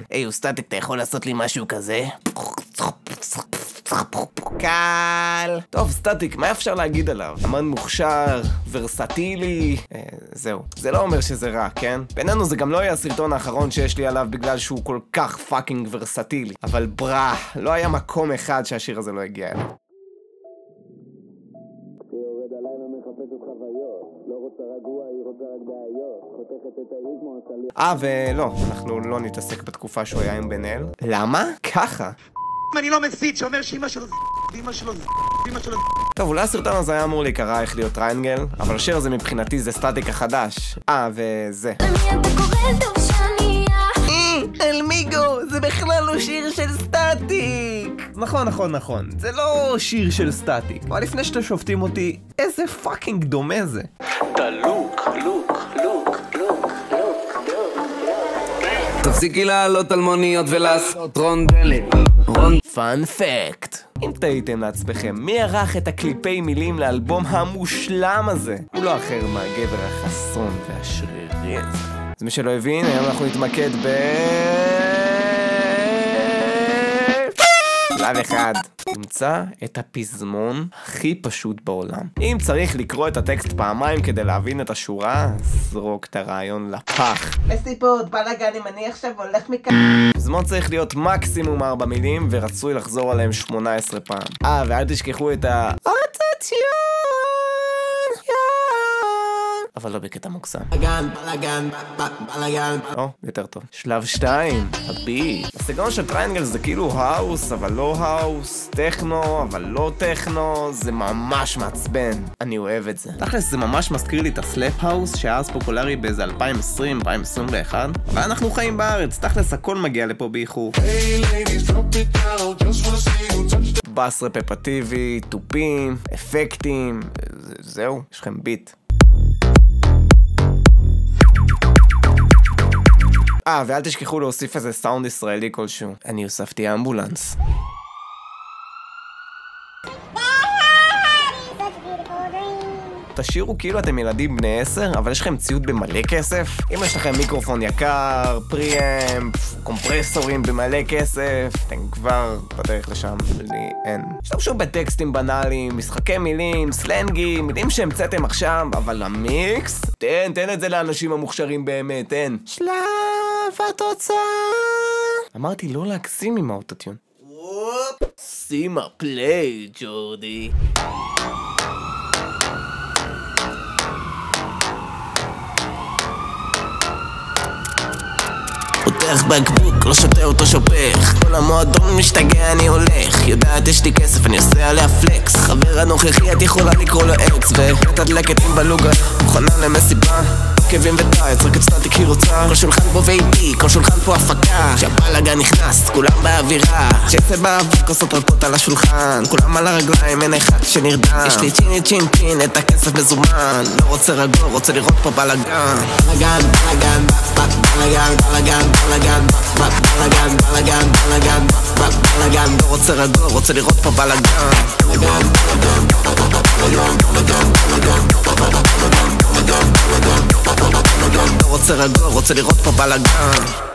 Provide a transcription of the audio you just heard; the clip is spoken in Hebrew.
היי, סטטיק, אתה יכול לעשות לי משהו כזה? קל. טוב, סטטיק, מה אפשר להגיד עליו? אמן מוכשר, ורסטילי. זהו. זה לא אומר שזה רע, כן? בינינו זה גם לא היה הסרטון האחרון שיש לי עליו בגלל שהוא כל כך פאקינג ורסטילי. אבל ברא, לא היה מקום אחד שהשיר הזה לא הגיע אליו. ולא, אנחנו לא נתעסק בתקופה שהוא היה עם בן אל. למה? ככה. אני לא מסית שאומר שאמא שלו ואמא שלו ואמא שלו. טוב, אולי הסרטון הזה היה אמור להיקרא איך להיות טריינגל, אבל השיר הזה מבחינתי זה סטטיק החדש. וזה. אלמיגו, זה בכלל לא שיר של סטטיק. נכון. זה לא שיר של סטטיק. אבל לפני שאתם שופטים אותי, איזה פאקינג דומה זה. לוק. תפסיקי לעלות על מוניות ולעשות רונדלת. פאנ פקט. אם תהיתם לעצמכם מי ערך את הקליפי מילים לאלבום המושלם הזה, הוא לא אחר מהגבר החסון והשרירי הזה. אז מי שלא הבין, היום אנחנו נתמקד שלב אחד. נמצא את הפזמון הכי פשוט בעולם. אם צריך לקרוא את הטקסט פעמיים כדי להבין את השורה, זרוק את הרעיון לפח. לסיפות, בלאגן, אם אני עכשיו הולך מכאן. פזמון צריך להיות מקסימום 4 מילים, ורצוי לחזור עליהם 18 פעם. ואל תשכחו את האוטוטיון. אבל לא בקטע מוקסם. בלאגן. יותר טוב. שלב 2, הביט. הסגנון של טריינגל זה כאילו האוס, אבל לא האוס, טכנו, אבל לא טכנו, זה ממש מעצבן. אני אוהב את זה. תכלס זה ממש מזכיר לי את הסלאפ האוס, שהיה אז פופולרי באיזה 2020, 2021. אבל אנחנו חיים בארץ, תכלס הכל מגיע לפה באיחור. בס רפפטיבי, טופים, אפקטים, זהו, יש לכם ביט. ואל תשכחו להוסיף איזה סאונד ישראלי כלשהו. אני הוספתי אמבולנס. תשאירו כאילו אתם ילדים בני 10, אבל יש לכם ציוד במלא כסף. אם יש לכם מיקרופון יקר, פריאמפ, קומפרסורים במלא כסף, אתם כבר בדרך לשם. לי אין. שתמשו בטקסטים בנאליים, משחקי מילים, סלנגים, מילים שהמצאתם עכשיו, אבל המיקס? תן את זה לאנשים המוכשרים באמת, תן. שלב התוצאה. אמרתי לא להגזים עם האוטוטיון. שימה פליי, ג'ורדי. פותח בקבוק, לא שותה אותו שופך. כל המועדון משתגע, אני הולך. יודעת יש לי כסף, אני עושה עליה פלקס. חבר הנוכחי, את יכולה לקרוא לו אקס. ותדלקת עם בלוגה, מוכנה למסיבה. כאבים וטייץ, רק את סטטיק היא רוצה. כל שולחן פה ואיתי, כל שולחן פה הפקה. כשהבלאגן נכנס, כולם באווירה. שיצא באוויר, כוסות רכות על השולחן. כולם על הרגליים, אין אחד שנרדם. יש לי צ'ין, את הכסף מזומן. לא רוצה רגוע, רוצה לראות פה בלאגן. בלאגן, לא רוצה רגוע, רוצה לראות פה בלאגן. לא רוצה רגוע, רוצה לראות פה בלאגן.